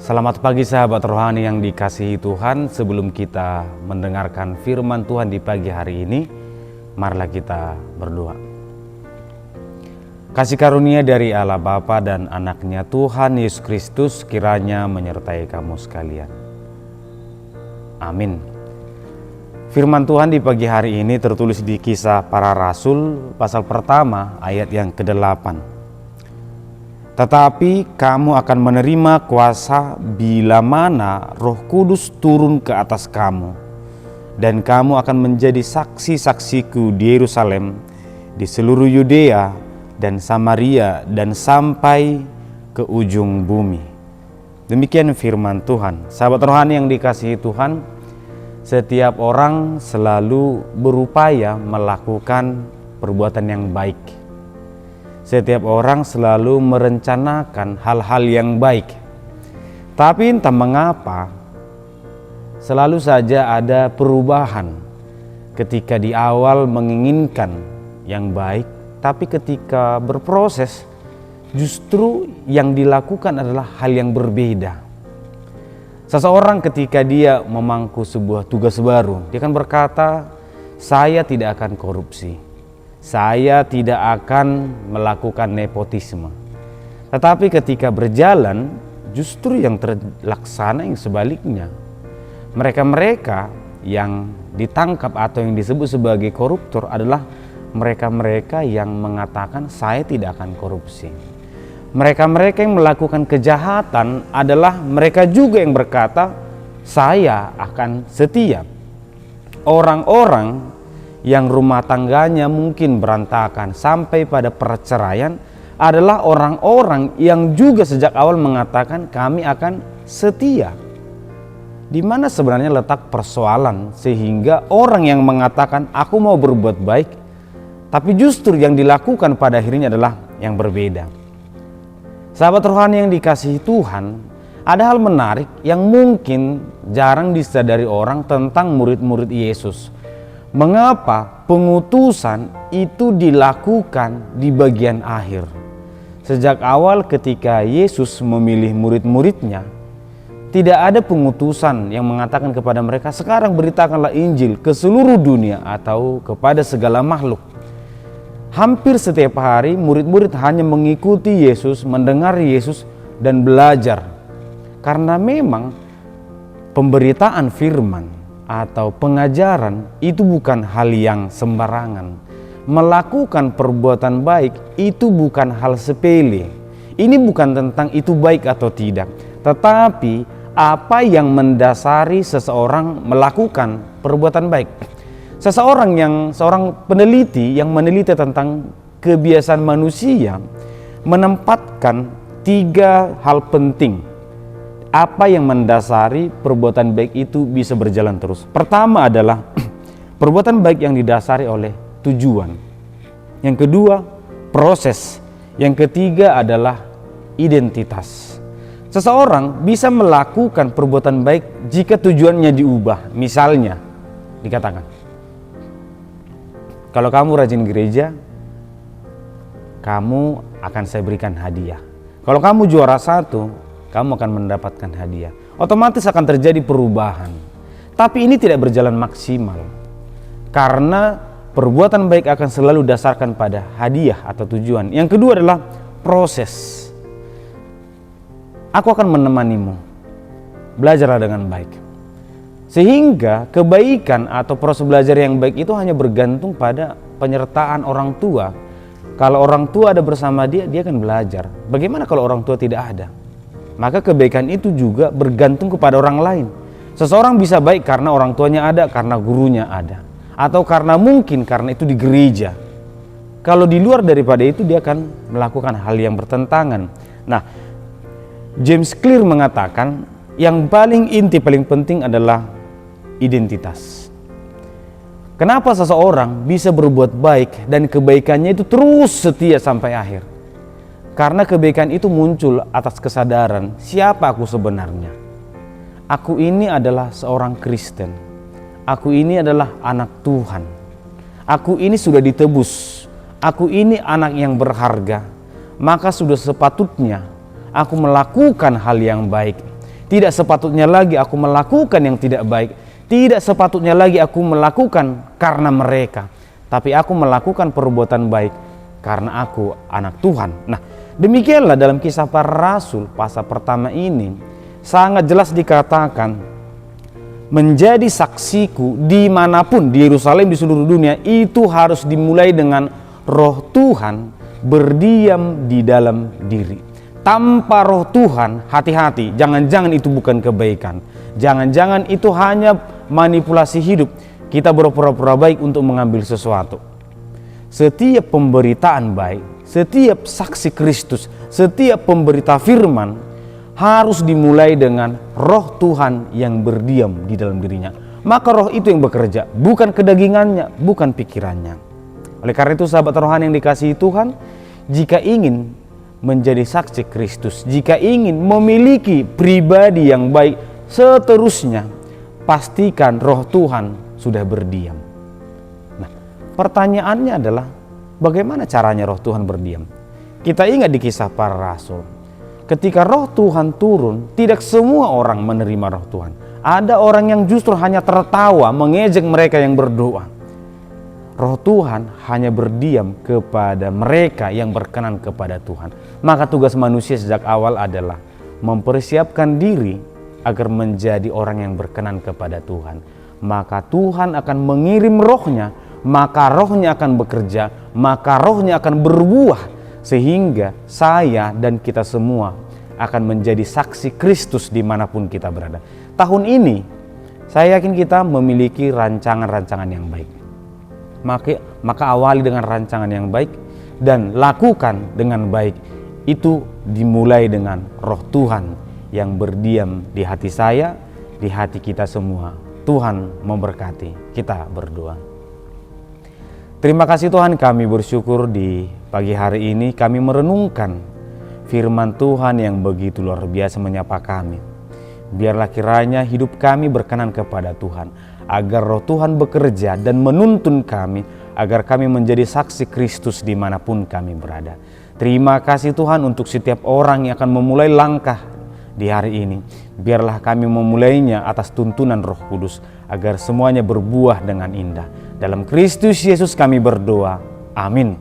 Selamat pagi sahabat rohani yang dikasihi Tuhan. Sebelum kita mendengarkan firman Tuhan di pagi hari ini, marilah kita berdoa. Kasih karunia dari Allah Bapa dan Anaknya Tuhan Yesus Kristus kiranya menyertai kamu sekalian. Amin. Firman Tuhan di pagi hari ini tertulis di Kisah Para Rasul pasal pertama ayat yang ke-8. Tetapi kamu akan menerima kuasa bila mana Roh Kudus turun ke atas kamu, dan kamu akan menjadi saksi-saksiku di Yerusalem, di seluruh Yudea dan Samaria, dan sampai ke ujung bumi. Demikian firman Tuhan. Sahabat rohani yang dikasihi Tuhan, setiap orang selalu berupaya melakukan perbuatan yang baik. Setiap orang selalu merencanakan hal-hal yang baik. Tapi entah mengapa selalu saja ada perubahan ketika di awal menginginkan yang baik, tapi ketika berproses justru yang dilakukan adalah hal yang berbeda. Seseorang ketika dia memangku sebuah tugas baru, dia akan berkata, saya tidak akan korupsi. Saya tidak akan melakukan nepotisme. Tetapi ketika berjalan, justru yang terlaksana yang sebaliknya. Mereka-mereka yang ditangkap atau yang disebut sebagai koruptor adalah mereka-mereka yang mengatakan saya tidak akan korupsi. Mereka-mereka yang melakukan kejahatan adalah mereka juga yang berkata saya akan setia. Orang-orang yang rumah tangganya mungkin berantakan sampai pada perceraian adalah orang-orang yang juga sejak awal mengatakan kami akan setia. Di mana sebenarnya letak persoalan sehingga orang yang mengatakan aku mau berbuat baik, tapi justru yang dilakukan pada akhirnya adalah yang berbeda. Sahabat rohani yang dikasihi Tuhan, ada hal menarik yang mungkin jarang disadari orang tentang murid-murid Yesus. Mengapa pengutusan itu dilakukan di bagian akhir? Sejak awal ketika Yesus memilih murid-muridnya, tidak ada pengutusan yang mengatakan kepada mereka, sekarang beritakanlah Injil ke seluruh dunia atau kepada segala makhluk. Hampir setiap hari murid-murid hanya mengikuti Yesus, mendengar Yesus dan belajar. Karena memang pemberitaan firman atau pengajaran itu bukan hal yang sembarangan. Melakukan perbuatan baik itu bukan hal sepele. Ini bukan tentang itu baik atau tidak, tetapi apa yang mendasari seseorang melakukan perbuatan baik. Seorang peneliti yang meneliti tentang kebiasaan manusia menempatkan 3 hal penting. Apa yang mendasari perbuatan baik itu bisa berjalan terus. Pertama adalah perbuatan baik yang didasari oleh tujuan. Yang kedua, proses. Yang ketiga adalah identitas. Seseorang bisa melakukan perbuatan baik jika tujuannya diubah. Misalnya, dikatakan, kalau kamu rajin gereja, kamu akan saya berikan hadiah. Kalau kamu juara 1, kamu akan mendapatkan hadiah. Otomatis akan terjadi perubahan. Tapi ini tidak berjalan maksimal. Karena perbuatan baik akan selalu dasarkan pada hadiah atau tujuan. Yang kedua adalah proses. Aku akan menemanimu. Belajarlah dengan baik. Sehingga kebaikan atau proses belajar yang baik itu hanya bergantung pada penyertaan orang tua. Kalau orang tua ada bersama dia, dia akan belajar. Bagaimana kalau orang tua tidak ada? Maka kebaikan itu juga bergantung kepada orang lain. Seseorang bisa baik karena orang tuanya ada, karena gurunya ada, atau karena itu di gereja. Kalau di luar daripada itu dia akan melakukan hal yang bertentangan. Nah, James Clear mengatakan yang paling inti, paling penting adalah identitas. Kenapa seseorang bisa berbuat baik dan kebaikannya itu terus setia sampai akhir? Karena kebaikan itu muncul atas kesadaran siapa aku sebenarnya. Aku ini adalah seorang Kristen. Aku ini adalah anak Tuhan. Aku ini sudah ditebus. Aku ini anak yang berharga. Maka sudah sepatutnya aku melakukan hal yang baik. Tidak sepatutnya lagi aku melakukan yang tidak baik. Tidak sepatutnya lagi aku melakukan karena mereka, tapi aku melakukan perbuatan baik karena aku anak Tuhan. Nah, demikianlah dalam Kisah Para Rasul pasal pertama ini sangat jelas dikatakan, menjadi saksiku dimanapun, di Yerusalem, di seluruh dunia, itu harus dimulai dengan Roh Tuhan berdiam di dalam diri. Tanpa Roh Tuhan, hati-hati, jangan-jangan itu bukan kebaikan. Jangan-jangan itu hanya manipulasi hidup. Kita berpura-pura baik untuk mengambil sesuatu. Setiap pemberitaan baik, setiap saksi Kristus, setiap pemberita firman harus dimulai dengan Roh Tuhan yang berdiam di dalam dirinya. Maka Roh itu yang bekerja, bukan kedagingannya, bukan pikirannya. Oleh karena itu sahabat rohani yang dikasihi Tuhan, jika ingin menjadi saksi Kristus, jika ingin memiliki pribadi yang baik seterusnya, pastikan Roh Tuhan sudah berdiam. Nah, pertanyaannya adalah bagaimana caranya Roh Tuhan berdiam? Kita ingat di Kisah Para Rasul, ketika Roh Tuhan turun, tidak semua orang menerima Roh Tuhan. Ada orang yang justru hanya tertawa, mengejek mereka yang berdoa. Roh Tuhan hanya berdiam kepada mereka yang berkenan kepada Tuhan. Maka tugas manusia sejak awal adalah mempersiapkan diri agar menjadi orang yang berkenan kepada Tuhan. Maka Tuhan akan mengirim Roh-Nya, maka Roh-Nya akan bekerja, maka Roh-Nya akan berbuah, sehingga saya dan kita semua akan menjadi saksi Kristus dimanapun kita berada. Tahun ini saya yakin kita memiliki rancangan-rancangan yang baik. Maka awali dengan rancangan yang baik dan lakukan dengan baik. Itu dimulai dengan Roh Tuhan yang berdiam di hati saya, di hati kita semua. Tuhan memberkati. Kita berdoa. Terima kasih Tuhan, kami bersyukur di pagi hari ini kami merenungkan firman Tuhan yang begitu luar biasa menyapa kami. Biarlah kiranya hidup kami berkenan kepada Tuhan, agar Roh Tuhan bekerja dan menuntun kami, agar kami menjadi saksi Kristus dimanapun kami berada. Terima kasih Tuhan untuk setiap orang yang akan memulai langkah di hari ini. Biarlah kami memulainya atas tuntunan Roh Kudus, agar semuanya berbuah dengan indah. Dalam Kristus Yesus kami berdoa. Amin.